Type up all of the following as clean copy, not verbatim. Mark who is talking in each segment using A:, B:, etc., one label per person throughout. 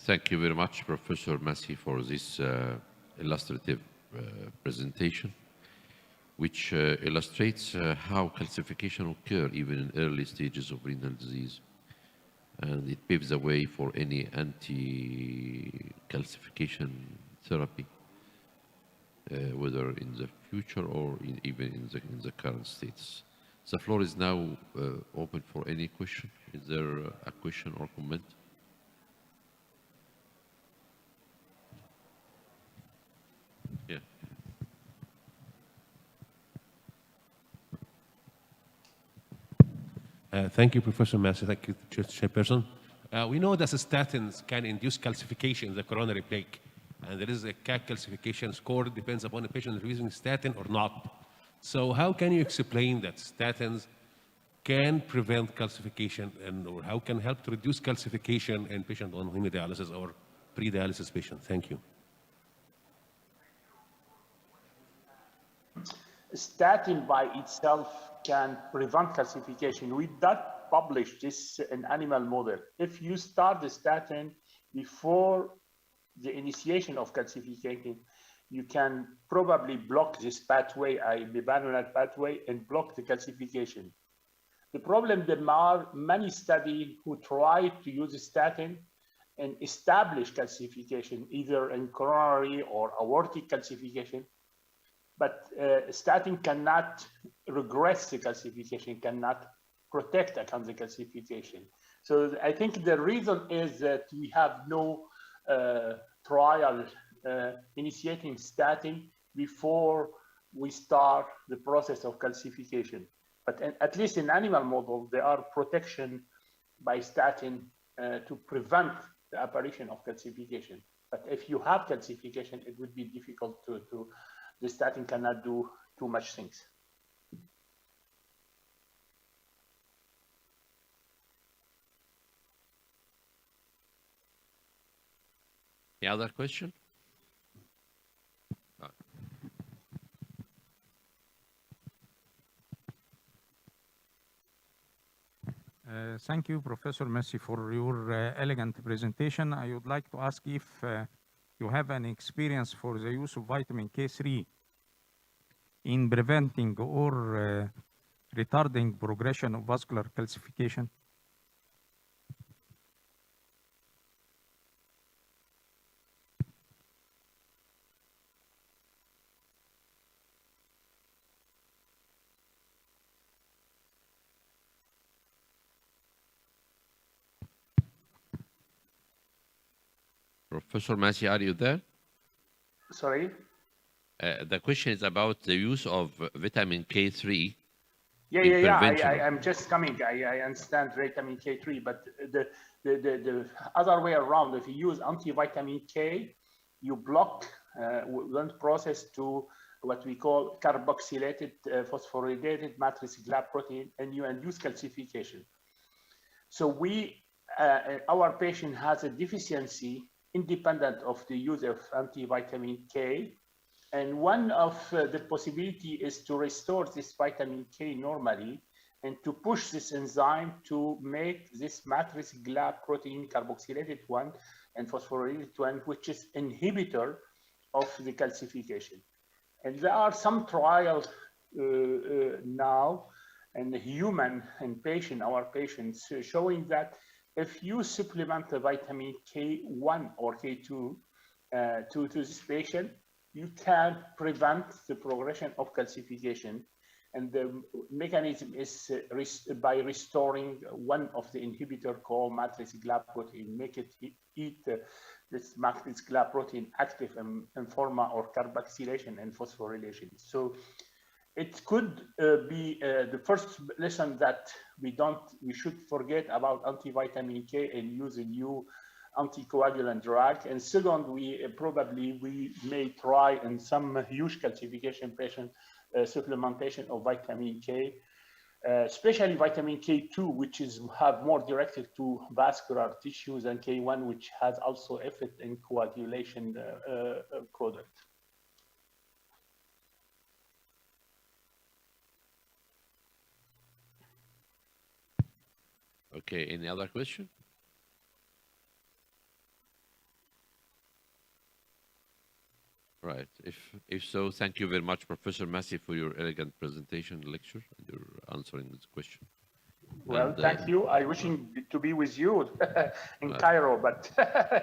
A: Thank you very much, Professor Massey, for this illustrative presentation, which illustrates how calcification occurs even in early stages of renal disease. And it paves the way for any anti-calcification therapy, whether in the future or even in the current states. The floor is now open for any question. Is there a question or comment? Yeah.
B: Thank you, Professor Massey. Thank you, Chairperson. We know that statins can induce calcification in the coronary plaque, and there is a calcification score. It depends upon the patient is using statin or not. So how can you explain that statins can prevent calcification or how can help to reduce calcification in patients on hemodialysis or pre-dialysis patients? Thank you.
C: Statin by itself can prevent calcification. We did publish this in animal model. If you start the statin before the initiation of calcification, you can probably block this pathway, bivalvular pathway, and block the calcification. The problem, there are many studies who try to use a statin and establish calcification, either in coronary or aortic calcification. But statin cannot regress the calcification, cannot protect against the calcification. So I think the reason is that we have no trial initiating statin before we start the process of calcification. But at least in animal model, there are protection by statin to prevent the apparition of calcification. But if you have calcification, it would be difficult the statin cannot do too much things.
A: Any other question?
D: Thank you, Professor Massey, for your elegant presentation. I would like to ask if you have any experience for the use of vitamin K3 in preventing or retarding progression of vascular calcification.
A: Professor Massey, are you there?
C: Sorry?
A: The question is about the use of vitamin K3.
C: Yeah. I'm just coming. I understand vitamin K3, but the other way around, if you use anti-vitamin K, you block one process to what we call carboxylated phosphorylated matrix glycoprotein, and you induce calcification. So our patient has a deficiency independent of the use of anti-vitamin K. And one of the possibility is to restore this vitamin K normally and to push this enzyme to make this matrix glycoprotein carboxylated one and phosphorylated one, which is inhibitor of the calcification. And there are some trials now in human and our patients showing that if you supplement the vitamin K1 or K2 to this patient, you can prevent the progression of calcification. And the mechanism is by restoring one of the inhibitor called matrix glycoprotein, make it eat this matrix glycoprotein active in forma or carboxylation and phosphorylation. So it could be the first lesson that we should forget about anti-vitamin K and use a new anticoagulant drug. And second, we may try in some huge calcification patient supplementation of vitamin K, especially vitamin K2, which have more directed to vascular tissues, and K1, which has also effect in coagulation product.
A: Okay, any other question? Right. If so, thank you very much, Professor Massey, for your elegant presentation lecture and your answering this question.
C: Well,
A: And,
C: thank you. I wishing to be with you in Cairo, but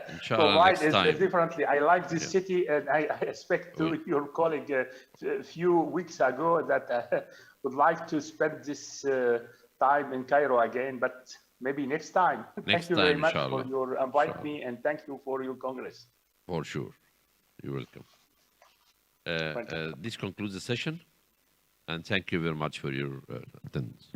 A: inshallah,
C: provide is differently. I like this
A: Yeah.
C: city, and I expect to your colleague a few weeks ago that would like to spend this time in Cairo again, but maybe next time.
A: Next
C: Thank you very
A: time,
C: much for
A: inshallah.
C: your invite
A: Inshallah.
C: me, and thank you for your congress.
A: For sure. You're welcome. This concludes the session, and thank you very much for your attendance.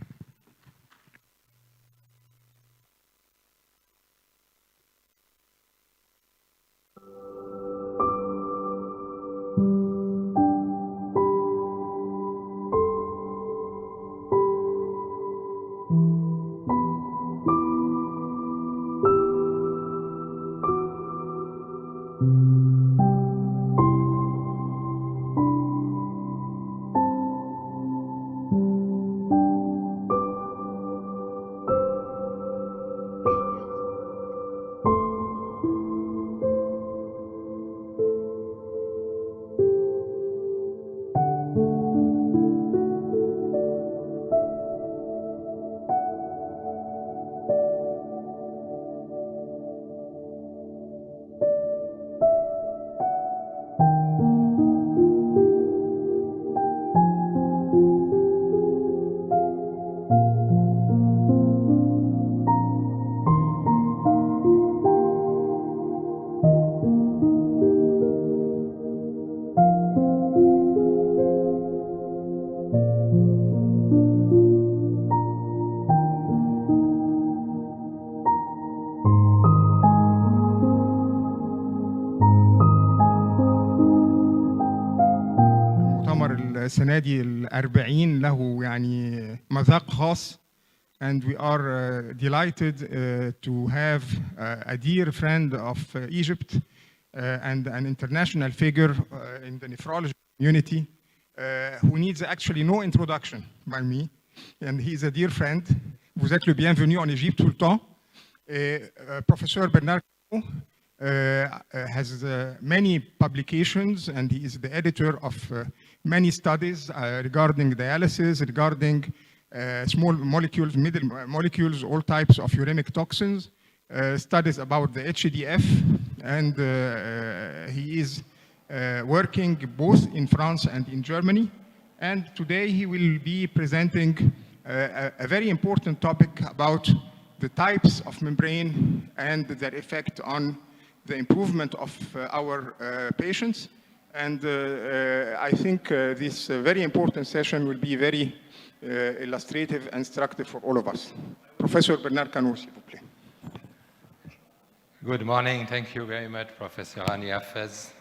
E: السنة دي ال40 له يعني مذاق خاص. And we are delighted to have a dear friend of Egypt and an international figure in the nephrology community who needs actually no introduction by me. And he's a dear friend. Vous êtes le bienvenu en Égypte tout le temps. Professor Bernard Canaud has many publications, and he is the editor of many studies regarding dialysis, regarding small molecules, middle molecules, all types of uremic toxins, studies about the HDF, and he is working both in France and in Germany. And today he will be presenting a very important topic about the types of membrane and their effect on the improvement of our patients. And I think this very important session will be very illustrative and instructive for all of us. Professor Bernard Canaud, s'il vous plaît.
F: Good morning. Thank you very much, Professor Hani Hafez,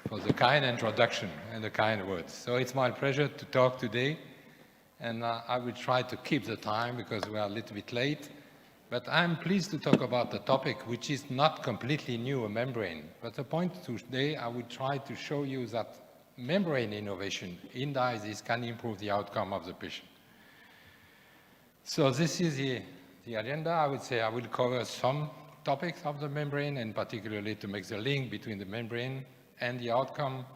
F: for the kind introduction and the kind words. So it's my pleasure to talk today, and I will try to keep the time because we are a little bit late. But I'm pleased to talk about the topic, which is not completely new, a membrane. But the point today, I will try to show you that membrane innovation in dialysis can improve the outcome of the patient. So this is the agenda. I would say I will cover some topics of the membrane, and particularly to make the link between the membrane and the outcome.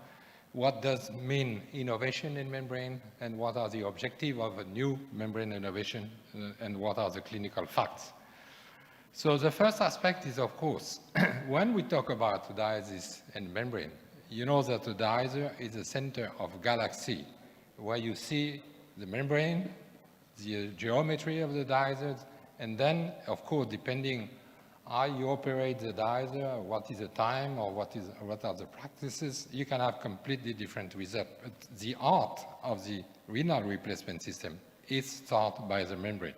F: What does mean innovation in membrane, and what are the objectives of a new membrane innovation, and what are the clinical facts? So the first aspect is, of course, when we talk about dialysis and membrane, you know that the dialyzer is the center of galaxy, where you see the membrane, the geometry of the dialyzer, and then, of course, depending how you operate the dialyzer, what is the time, or what are the practices, you can have completely different results. But the art of the renal replacement system is started by the membrane.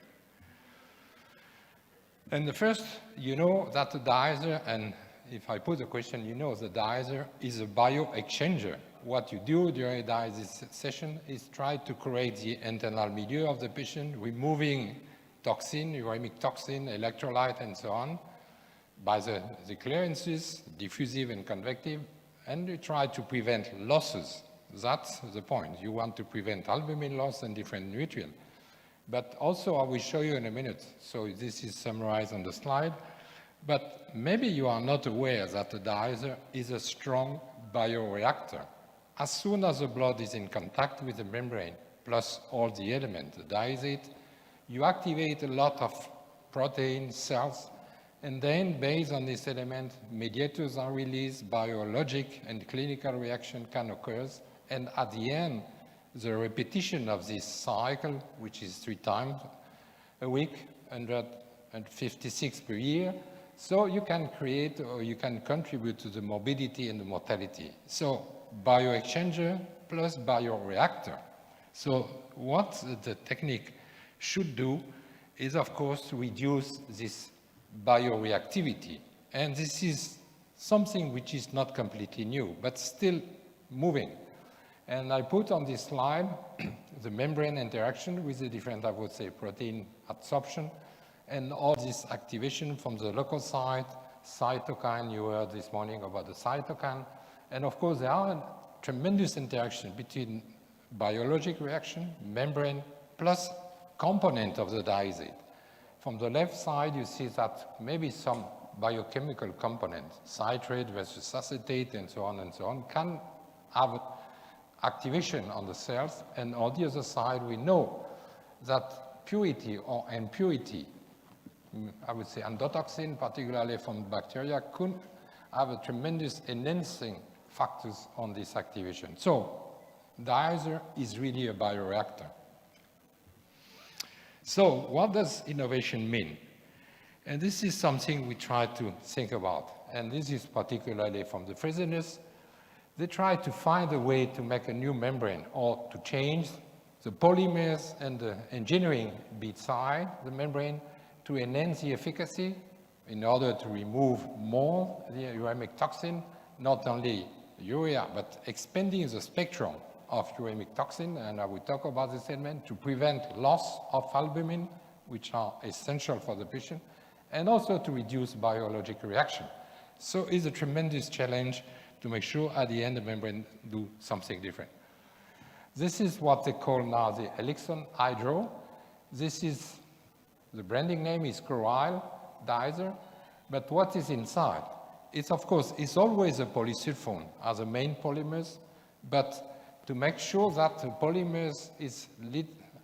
F: And the first, you know that the dialyzer, and if I put the question, you know the dialyzer is a bioexchanger. What you do during a dialysis session is try to create the internal milieu of the patient, removing toxin, uremic toxin, electrolyte, and so on, by the clearances, diffusive and convective, and you try to prevent losses. That's the point. You want to prevent albumin loss and different nutrients. But also, I will show you in a minute, so this is summarized on the slide, but maybe you are not aware that the dialyzer is a strong bioreactor. as soon as the blood is in contact with the membrane, plus all the elements, the diazide, you activate a lot of protein cells, and then based on this element, mediators are released, biologic and clinical reaction can occur, and at the end, the repetition of this cycle, which is 3 times a week, 156 per year, so you can create or you can contribute to the morbidity and the mortality. So bioexchanger plus bioreactor. So what the technique should do is, of course, to reduce this bioreactivity. And this is something which is not completely new, but still moving. And I put on this slide the membrane interaction with the different, I would say, protein absorption, and all this activation from the leukocyte, cytokine, you heard this morning about the cytokine. And of course, there are a tremendous interaction between biologic reaction, membrane, plus component of the diazide. From the left side, you see that maybe some biochemical component, citrate versus acetate, and so on, can have activation on the cells. And on the other side, we know that purity or impurity, I would say endotoxin, particularly from bacteria, could have a tremendous enhancing factors on this activation. So, diazer is really a bioreactor. So, what does innovation mean? And this is something we try to think about. And this is particularly from the Fresenius. They try to find a way to make a new membrane or to change the polymers and the engineering beside the membrane to enhance the efficacy in order to remove more the uremic toxin, not only urea, but expanding the spectrum of uremic toxin, and I will talk about this element, to prevent loss of albumin, which are essential for the patient, and also to reduce biologic reaction. So it's a tremendous challenge to make sure at the end the membrane do something different. This is what they call now the Elixon Hydro. This is, the branding name is Chloride diazer, but what is inside? It's of course, it's always a polysulfone as a main polymers, but to make sure that the polymers is,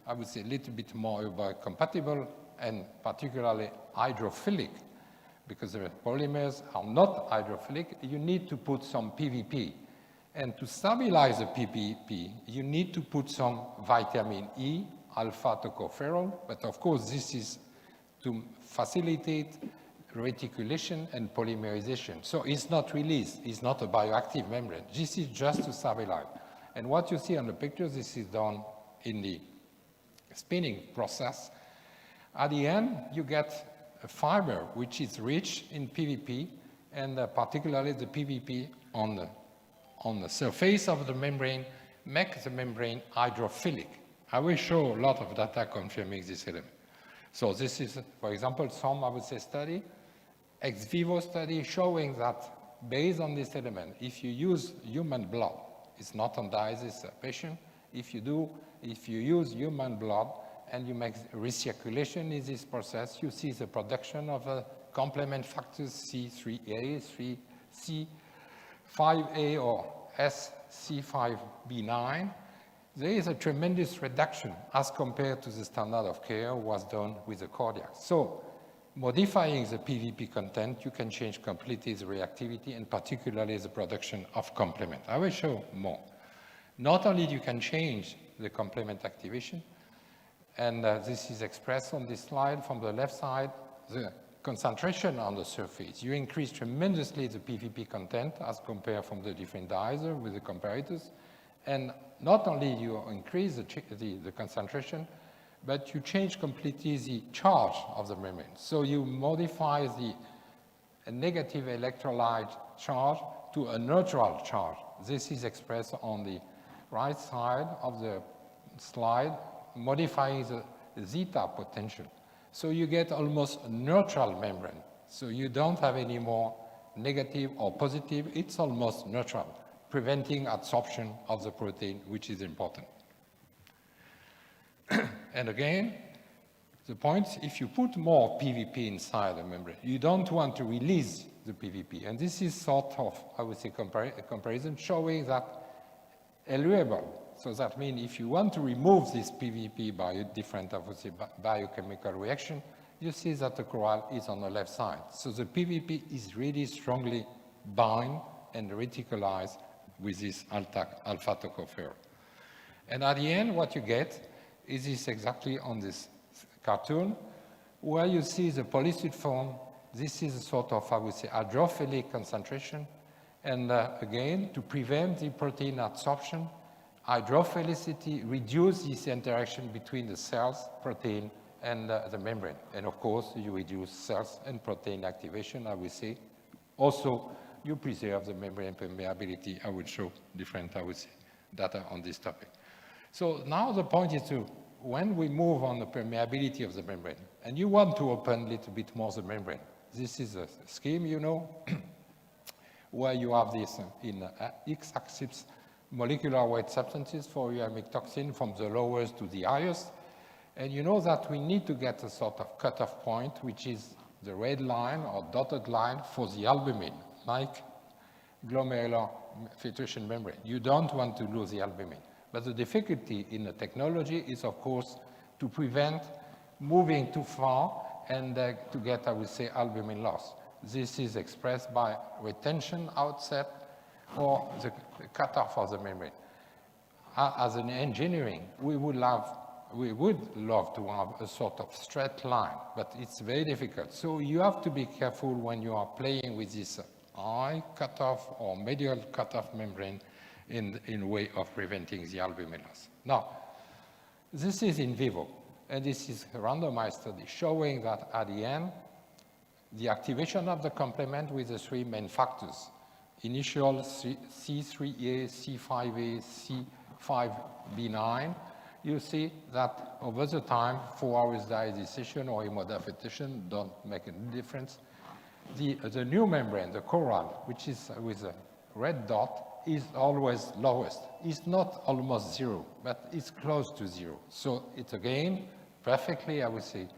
F: I would say, a little bit more biocompatible and particularly hydrophilic, because the polymers are not hydrophilic, you need to put some PVP. And to stabilize the PVP, you need to put some vitamin E, alpha tocopherol, but of course this is to facilitate reticulation and polymerization. So it's not released, it's not a bioactive membrane. This is just to stabilize. And what you see on the picture, this is done in the spinning process. At the end, you get a fiber which is rich in PVP, and particularly the PVP on the surface of the membrane makes the membrane hydrophilic. I will show a lot of data confirming this element. So this is, for example, some, I would say, study, ex vivo study showing that based on this element, if you use human blood, it's not on dialysis patient, if you use human blood and you make recirculation in this process, you see the production of complement factors C3A, C5A, or SC5B9. There is a tremendous reduction as compared to the standard of care was done with the cardiac. So modifying the PVP content, you can change completely the reactivity and particularly the production of complement. I will show more. Not only you can change the complement activation, and this is expressed on this slide from the left side, the concentration on the surface. You increase tremendously the PVP content as compared from the different diazer with the comparators. And not only you increase the concentration, but you change completely the charge of the membrane. So you modify the negative electrolyte charge to a neutral charge. This is expressed on the right side of the slide, modifying the zeta potential. So you get almost a neutral membrane. So you don't have any more negative or positive, it's almost neutral, preventing absorption of the protein, which is important. And again, the point, if you put more PVP inside the membrane, you don't want to release the PVP. And this is sort of, I would say, a comparison showing that eluable. So that means if you want to remove this PVP by different biochemical reaction, you see that the coral is on the left side. So the PVP is really strongly bound and reticularized with this alpha tocopherol. And at the end, what you get is this exactly on this cartoon, where you see the polysulfone. This is a sort of, I would say, hydrophilic concentration. And again, to prevent the protein adsorption, hydrophilicity reduces this interaction between the cells, protein, and the membrane. And of course, you reduce cells and protein activation, I would say. Also, you preserve the membrane permeability. I will show different, I would say, data on this topic. So now the point is to, when we move on the permeability of the membrane, and you want to open a little bit more the membrane, this is a scheme, you know, where you have this in x-axis molecular weight substances for uremic toxin from the lowest to the highest. And you know that we need to get a sort of cutoff point, which is the red line or dotted line for the albumin, like glomerular filtration membrane. You don't want to lose the albumin. But the difficulty in the technology is, of course, to prevent moving too far and to get, I would say, albumin loss. This is expressed by retention outset or the cutoff of the membrane. As an engineering, we would love to have a sort of straight line, but it's very difficult. So you have to be careful when you are playing with this high cutoff or medial cutoff membrane in way of preventing the albumin loss. Now, this is in vivo, and this is a randomized study showing that at the end, the activation of the complement with the three main factors, initial C3A, C5A, C5B9, you see that over the time, 4 hours diazysation or hemodiafetation don't make any difference. The new membrane, the coral, which is with a red dot, is always lowest. It's not almost zero, but it's close to zero. So it's again, perfectly, I would say,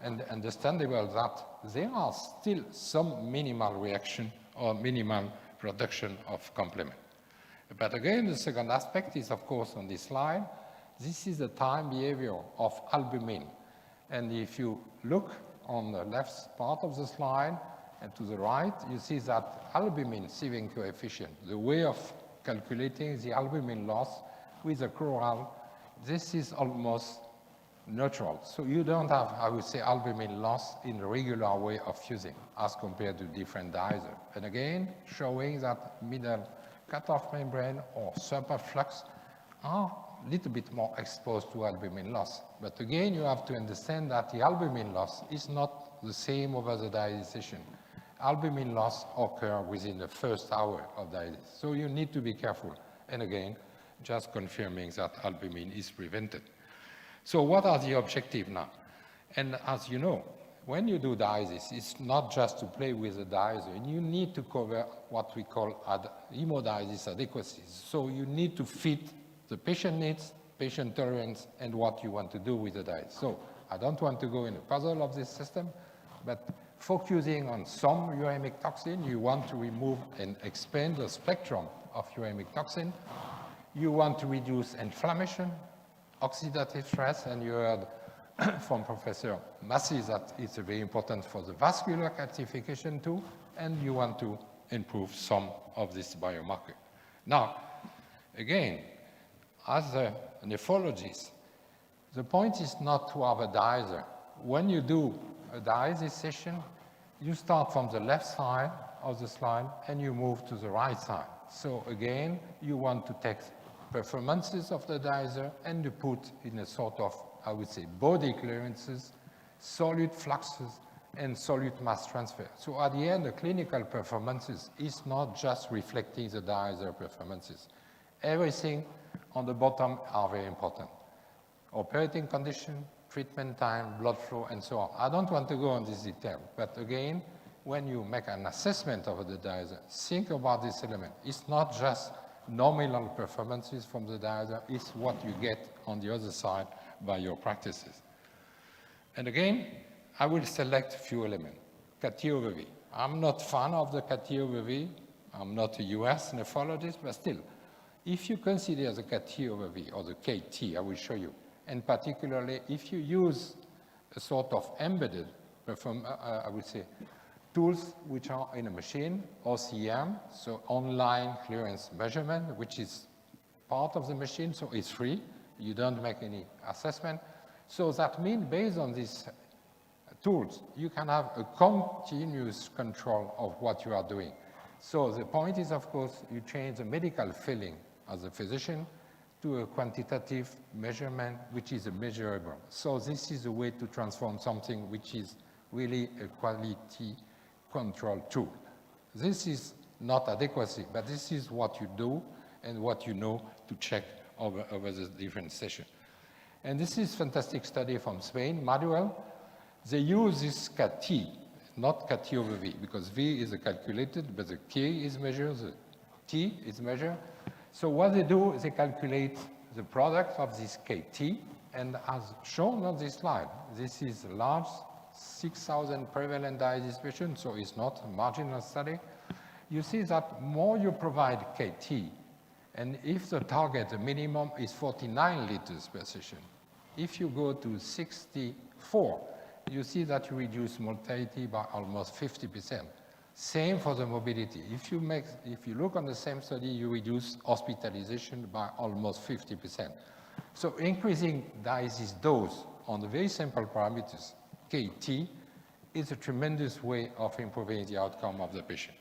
F: and understandable that there are still some minimal reaction or minimal production of complement. But again, the second aspect is, of course, on this slide. This is the time behavior of albumin. And if you look on the left part of the slide and to the right, you see that albumin sieving coefficient, the way of calculating the albumin loss with the coral, this is almost neutral. So you don't have, I would say, albumin loss in a regular way of fusing as compared to different diazer. And again, showing that middle cutoff membrane or superflux are a little bit more exposed to albumin loss. But again, you have to understand that the albumin loss is not the same over the diazysation. Albumin loss occurs within the first hour of dialysis. So you need to be careful. And again, just confirming that albumin is prevented. So what are the objectives now? And as you know, when you do dialysis, it's not just to play with the dialyzer. And you need to cover what we call hemodialysis adequacy. So you need to fit the patient needs, patient tolerance, and what you want to do with the diet. So I don't want to go in the puzzle of this system, but focusing on some uremic toxin, you want to remove and expand the spectrum of uremic toxin. You want to reduce inflammation, oxidative stress, and you heard from Professor Massey that it's very important for the vascular calcification too, and you want to improve some of this biomarker. Now, again, as a nephrologist, the point is not to have a dialyzer. When you do a dialysis session, you start from the left side of the slide and you move to the right side. So again, you want to take performances of the dialyzer and you put in a sort of, I would say, body clearances, solute fluxes, and solute mass transfer. So at the end, the clinical performances is not just reflecting the dialyzer performances. Everything on the bottom are very important. Operating condition, treatment time, blood flow, and so on. I don't want to go on this detail, but again, when you make an assessment of the dialyzer, think about this element. It's not just nominal performances from the dialyzer, it's what you get on the other side by your practices. And again, I will select a few elements. CAT-V. I'm not fan of the CAT-V. I'm not a US nephrologist, but still, If you consider the KT over V, or the KT, I will show you, and particularly if you use a sort of embedded, I would say, tools which are in a machine, OCM, so online clearance measurement, which is part of the machine, so it's free. You don't make any assessment. So that means based on these tools, you can have a continuous control of what you are doing. So the point is, of course, you change the medical feeling as a physician to a quantitative measurement, which is measurable. So this is a way to transform something which is really a quality control tool. This is not adequacy, but this is what you do and what you know to check over the different sessions. And this is fantastic study from Spain, Manuel. They use this KT, not KT over V, because V is calculated, but the K is measured, the T is measured. So what they do is they calculate the product of this KT, and as shown on this slide, this is a large 6,000 prevalent diabetes patients, so it's not a marginal study. You see that more you provide KT, and if the target, the minimum is 49 liters per session, if you go to 64, you see that you reduce mortality by almost 50%. Same for the mobility. If you look on the same study, you reduce hospitalization by almost 50%. So increasing dialysis dose on the very simple parameters, KT, is a tremendous way of improving the outcome of the patient.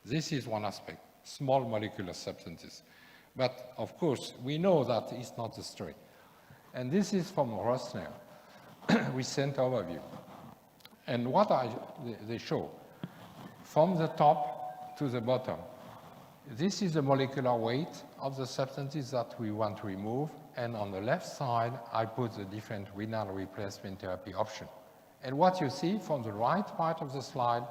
F: This is one aspect, small molecular substances. But of course, we know that it's not the story. And this is from Rosner, recent overview. And what they show, from the top to the bottom, this is the molecular weight of the substances that we want to remove. And on the left side, I put the different renal replacement therapy option. And what you see from the right part of the slide,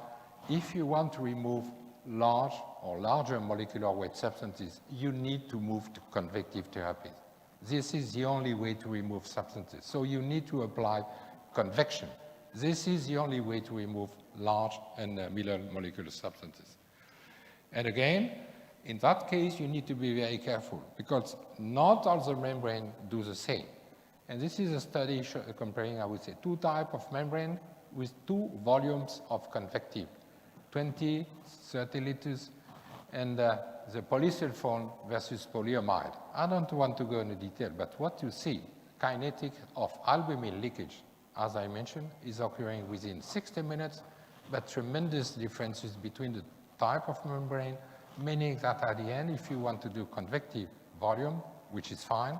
F: if you want to remove large or larger molecular weight substances, you need to move to convective therapy. This is the only way to remove substances. So you need to apply convection. This is the only way to remove large and middle molecular substances. And again, in that case, you need to be very careful because not all the membrane do the same. And this is a study comparing, I would say, two types of membrane with two volumes of convective, 20, 30 liters, and the polysulfone versus polyamide. I don't want to go into detail, but what you see, kinetic of albumin leakage, as I mentioned, is occurring within 60 minutes, but tremendous differences between the type of membrane, meaning that at the end, if you want to do convective volume, which is fine,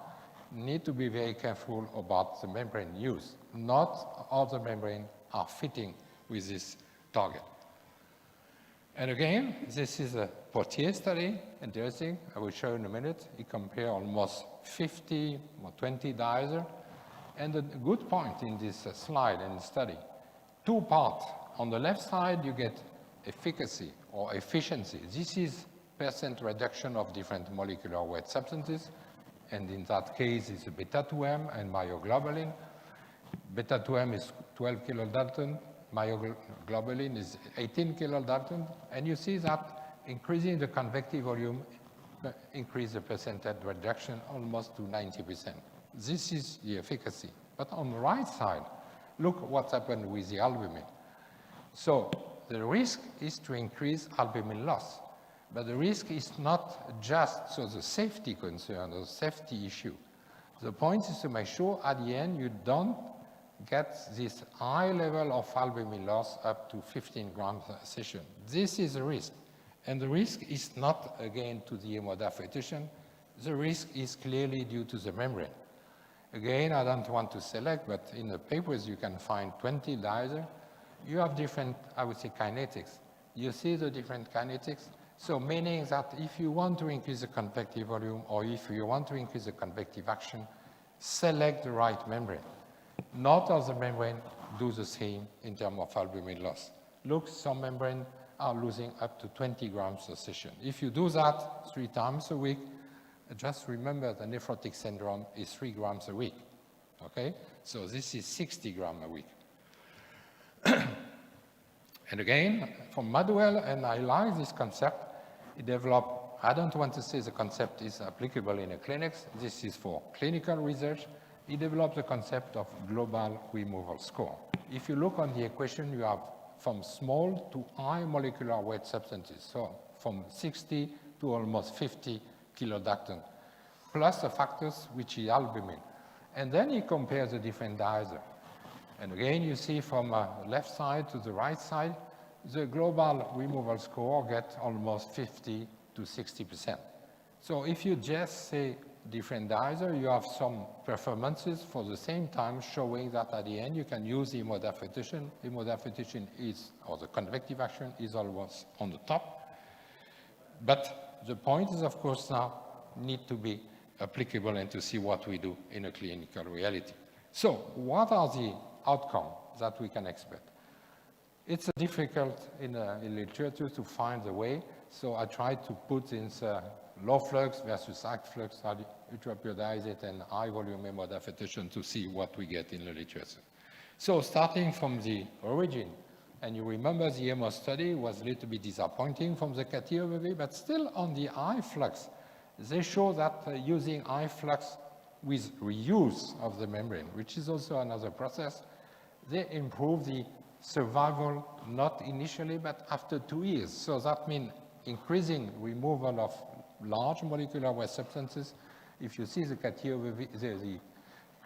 F: need to be very careful about the membrane use. Not all the membrane are fitting with this target. And again, this is a Portier study, interesting. I will show in a minute. He compared almost 50 or 20 diazer. And a good point in this slide and study, two parts. On the left side, you get efficacy or efficiency. This is % reduction of different molecular weight substances. And in that case, it's a beta-2M and myoglobulin. Beta-2M is 12 kilodalton. Myoglobulin is 18 kilodalton. And you see that increasing the convective volume increase the % reduction almost to 90%. This is the efficacy. But on the right side, look what's happened with the albumin. So the risk is to increase albumin loss. But the risk is not just the safety concern or safety issue. The point is to make sure at the end you don't get this high level of albumin loss up to 15 grams a session. This is a risk. And the risk is not, again, to the hemodiafiltration. The risk is clearly due to the membrane. Again, I don't want to select, but in the papers you can find 20 diazer. You have different, I would say, kinetics. You see the different kinetics? So meaning that if you want to increase the convective volume or if you want to increase the convective action, select the right membrane. Not all the membrane do the same in terms of albumin loss. Look, some membrane are losing up to 20 grams a session. If you do that 3 times a week, just remember the nephrotic syndrome is 3 grams a week, okay? So this is 60 grams a week. And again, from Manuel, and I like this concept, he developed I don't want to say the concept is applicable in a clinics. This is for clinical research. He developed the concept of global removal score. If you look on the equation, you have from small to high molecular weight substances, so from 60 to almost 50 kilodalton, plus the factors which is albumin. And then he compares the different diazer. And again, you see from left side to the right side, the global removal score gets almost 50 to 60%. So if you just say different diazer, you have some performances for the same time showing that at the end you can use hemodiafetation. Hemodiafetation is, or the convective action is always on the top. But the point is, of course, now need to be applicable and to see what we do in a clinical reality. So what are the outcomes that we can expect? It's difficult in literature to find the way, so I tried to put in low flux versus high flux, ultraperiodizate and high volume hemodiafetation to see what we get in the literature. So starting from the origin, and you remember the EMO study was a little bit disappointing from the category, but still on the high flux, they show that using high flux with reuse of the membrane, which is also another process, they improve the survival, not initially, but after 2 years. So that means increasing removal of large molecular weight substances. If you see the category, the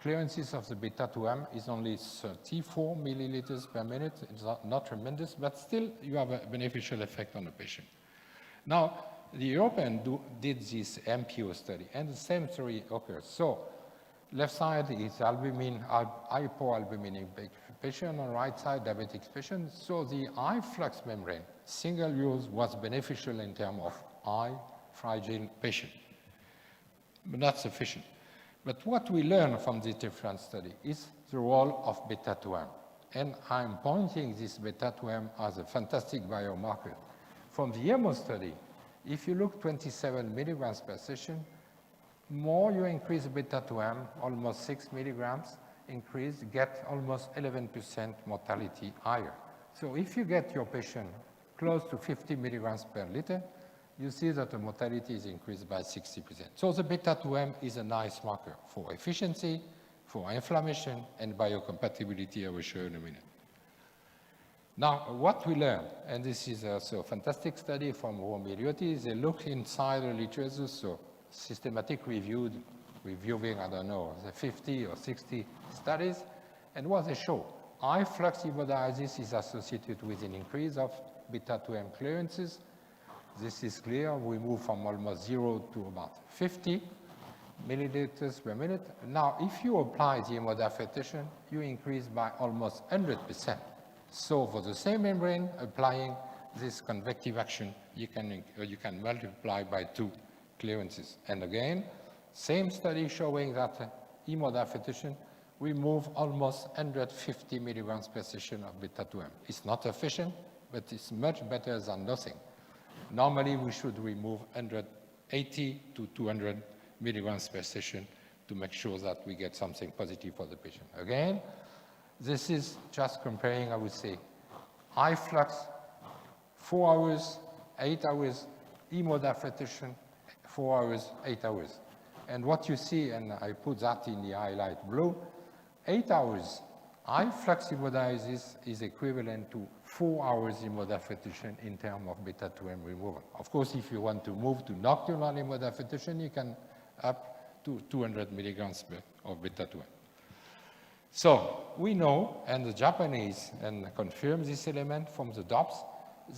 F: clearances of the beta-2M is only 34 milliliters per minute. It's not tremendous, but still you have a beneficial effect on the patient. Now, the European did this MPO study, and the same story occurs. So, left side is albumin, hypoalbuminic patient, on right side diabetic patient. So the high flux membrane, single use, was beneficial in terms of high fragile patient, but not sufficient. But what we learn from this different study is the role of beta-2M. And I'm pointing this beta-2M as a fantastic biomarker. From the EMO study, if you look 27 milligrams per session, more you increase beta-2M, almost 6 milligrams increase, get almost 11% mortality higher. So if you get your patient close to 50 milligrams per liter, you see that the mortality is increased by 60%. So the beta-2M is a nice marker for efficiency, for inflammation, and biocompatibility. I will show you in a minute. Now, what we learned, and this is also a fantastic study from Romiliotti, they look inside the literature, so systematic reviewing, I don't know, the 50 or 60 studies, and what they show, high flux hemodialysis is associated with an increase of beta-2M clearances. This is clear. We move from almost 0 to about 50 milliliters per minute. Now, if you apply the hemodiafetation, you increase by almost 100%. So for the same membrane, applying this convective action, you can multiply by 2 clearances. And again, same study showing that hemodiafetation remove almost 150 milligrams per session of beta-2M. It's not efficient, but it's much better than nothing. Normally, we should remove 180 to 200 milligrams per session to make sure that we get something positive for the patient. Again, this is just comparing, I would say, high flux, 4 hours, 8 hours, hemodiafetation, 4 hours, 8 hours. And what you see, and I put that in the highlight blue, 8 hours high flux hemodialysis is equivalent to 4 hours hemodiafetation in terms of beta-2M removal. Of course, if you want to move to nocturnal hemodiafetation, you can up to 200 milligrams of beta-2M. So we know, and the Japanese and confirm this element from the DOPS,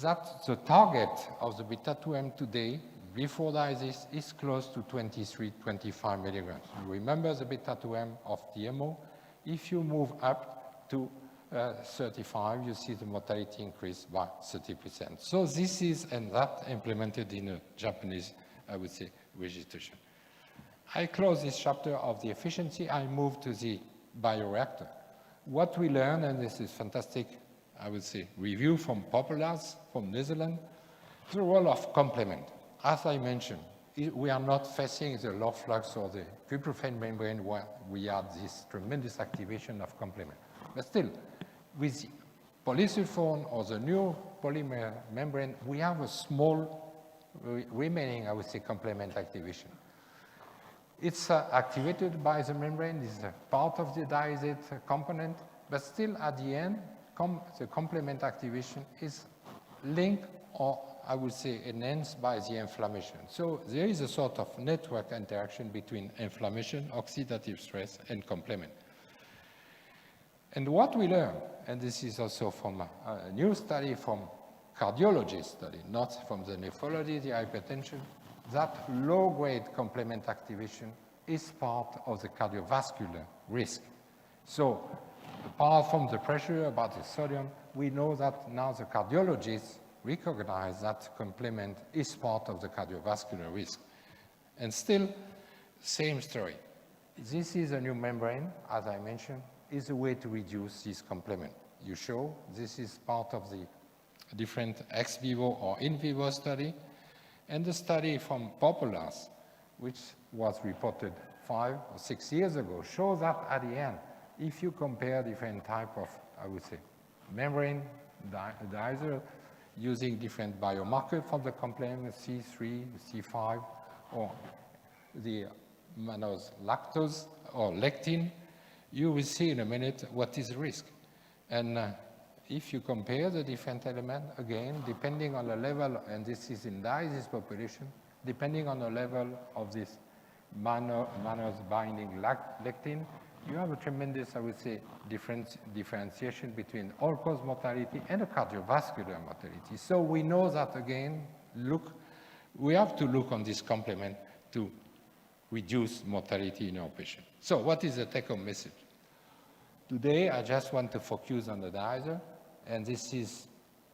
F: that the target of the beta-2M today, before dialysis, is close to 23, 25 milligrams. You remember the beta-2M of DMO? If you move up to 35, you see the mortality increase by 30%. So this is, and that implemented in a Japanese, I would say, registration. I close this chapter of the efficiency. I move to the bioreactor. What we learn, and this is fantastic, I would say, review from Populars, from Netherlands, the role of complement. As I mentioned, we are not facing the low flux or the tryptophan membrane where we have this tremendous activation of complement. But still, with polysulfone or the new polymer membrane, we have a small remaining, I would say, complement activation. It's activated by the membrane, this is a part of the diazide component, but still at the end, the complement activation is linked, or I would say enhanced by the inflammation. So there is a sort of network interaction between inflammation, oxidative stress, and complement. And what we learn, and this is also from a new study from cardiology study, not from the nephrology, the hypertension, that low-grade complement activation is part of the cardiovascular risk. So apart from the pressure about the sodium, we know that now the cardiologists recognize that complement is part of the cardiovascular risk. And still, same story. This is a new membrane, as I mentioned, is a way to reduce this complement. You show this is part of the different ex vivo or in vivo study. And the study from Populars, which was reported 5 or 6 years ago, shows that at the end, if you compare different type of, I would say, membrane diazer using different biomarkers from the complement, C3, C5, or the mannose lactose or lectin, you will see in a minute what is the risk. And if you compare the different elements, again, depending on the level, and this is in disease population, depending on the level of this mannose binding lectin, you have a tremendous, I would say, differentiation between all-cause mortality and a cardiovascular mortality. So we know that, again, we have to look on this complement to reduce mortality in our patient. So what is the take-home message? Today, I just want to focus on the diazer, and this is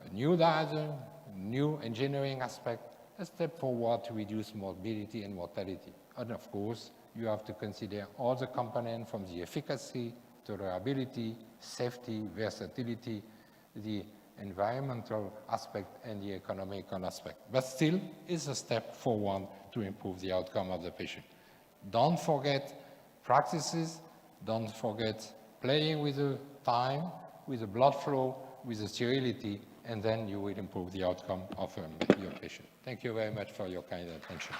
F: a new diazer, new engineering aspect, a step forward to reduce morbidity and mortality. And of course, you have to consider all the components from the efficacy, tolerability, safety, versatility, the environmental aspect, and the economical aspect. But still, it's a step forward to improve the outcome of the patient. Don't forget practices, don't forget playing with the time, with the blood flow, with the sterility, and then you will improve the outcome of your patient. Thank you very much for your kind attention.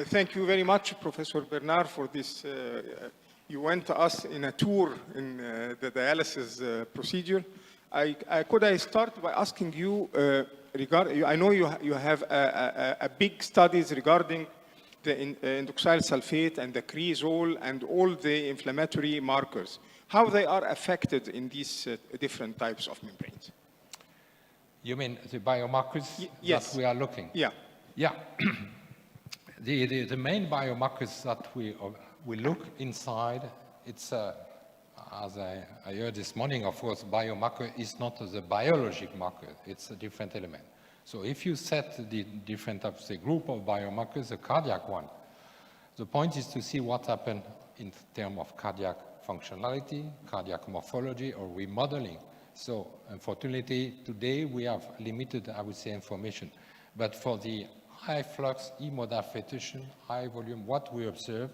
E: Thank you very much, Professor Bernard, for this. You went to us in a tour in the dialysis procedure. Could I start by asking you, I know you have a big studies regarding the indoxyl sulfate and the cresol and all the inflammatory markers, how they are affected in these different types of membranes.
F: You mean the biomarkers
E: yes.
F: that we are looking?
E: Yeah.
F: Yeah. The main biomarkers that we look inside, it's, as I heard this morning, of course, biomarker is not the biologic marker, it's a different element. So if you set the different types, the group of biomarkers, the cardiac one, the point is to see what happened in terms of cardiac functionality, cardiac morphology, or remodeling. So unfortunately, today we have limited, I would say, information. But for the high flux hemodiafiltration, high volume, what we observe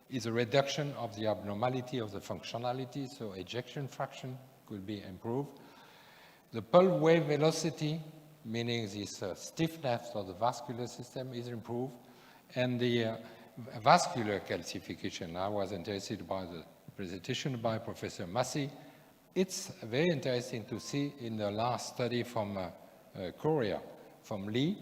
F: is a reduction of the abnormality of the functionality, so ejection fraction could be improved. The pulse wave velocity, meaning this stiffness of the vascular system, is improved, and the vascular calcification. I was interested by the presentation by Professor Massey. It's very interesting to see in the last study from Korea, from Lee,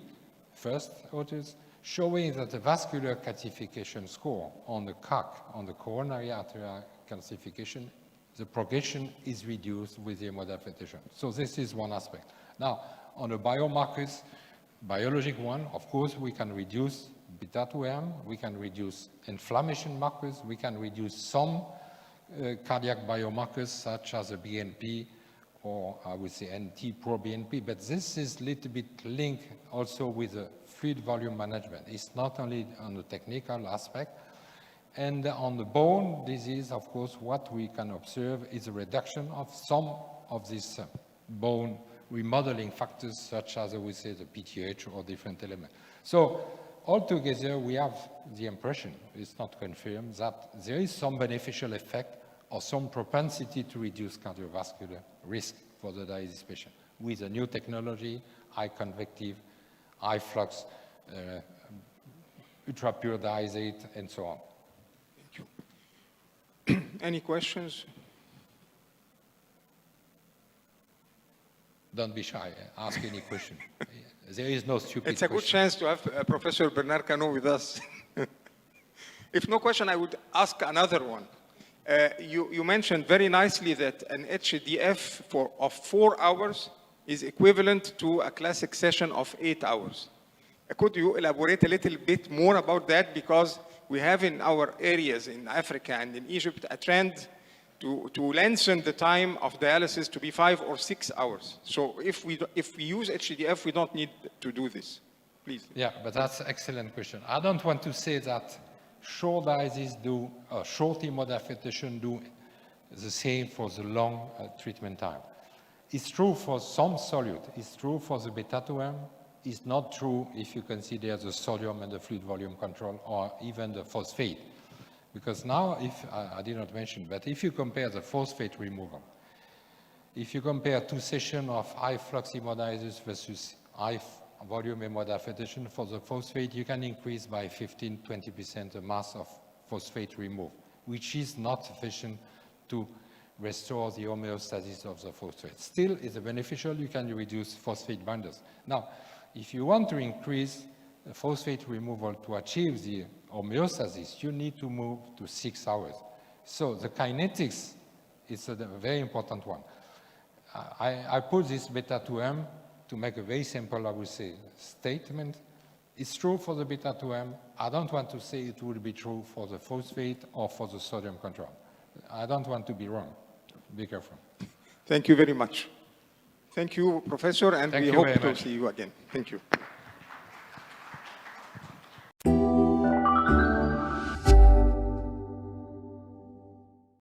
F: first authors, showing that the vascular calcification score on the CAC, on the coronary arterial calcification, the progression is reduced with the hemodiafiltration. So this is one aspect. Now, on the biomarkers, biologic one, of course, we can reduce beta-2M, we can reduce inflammation markers, we can reduce some cardiac biomarkers such as the BNP, or I would say NT-proBNP, but this is a little bit linked also with the fluid volume management. It's not only on the technical aspect. And on the bone disease, of course, what we can observe is a reduction of some of these bone remodeling factors, such as, I would say, the PTH or different elements. So altogether, we have the impression, it's not confirmed, that there is some beneficial effect or some propensity to reduce cardiovascular risk for the dialysis patient with a new technology, high convective high flux, ultra pure diazate, and so on.
E: Thank you. Any questions?
F: Don't be shy. Ask any question. There is no stupid
E: It's a good chance to have Professor Bernard Canaud with us. If no question, I would ask another one. You mentioned very nicely that an HDF of 4 hours is equivalent to a classic session of 8 hours. Could you elaborate a little bit more about that? Because we have in our areas in Africa and in Egypt a trend to lengthen the time of dialysis to be 5 or 6 hours. So if we use HDF, we don't need to do this. Please.
F: Yeah, but that's an excellent question. I don't want to say that short dialysis do, short hemodiafiltration do the same for the long treatment time. It's true for some solute. It's true for the beta-2M. It's not true if you consider the sodium and the fluid volume control or even the phosphate. Because now, if I did not mention, but if you compare the phosphate removal, if you compare 2 sessions of high flux hemodialysis versus high volume hemodiafiltration, for the phosphate, you can increase by 15–20% the mass of phosphate removed, which is not sufficient to restore the homeostasis of the phosphate. Still, it's beneficial. You can reduce phosphate binders. Now, if you want to increase the phosphate removal to achieve the homeostasis, you need to move to 6 hours. So the kinetics is a very important one. I put this beta-2M to make a very simple, I would say, statement. It's true for the beta-2M. I don't want to say it will be true for the phosphate or for the sodium control. I don't want to be wrong. Be careful.
E: Thank you very much. Thank you, Professor, and we hope to see you again. Thank you.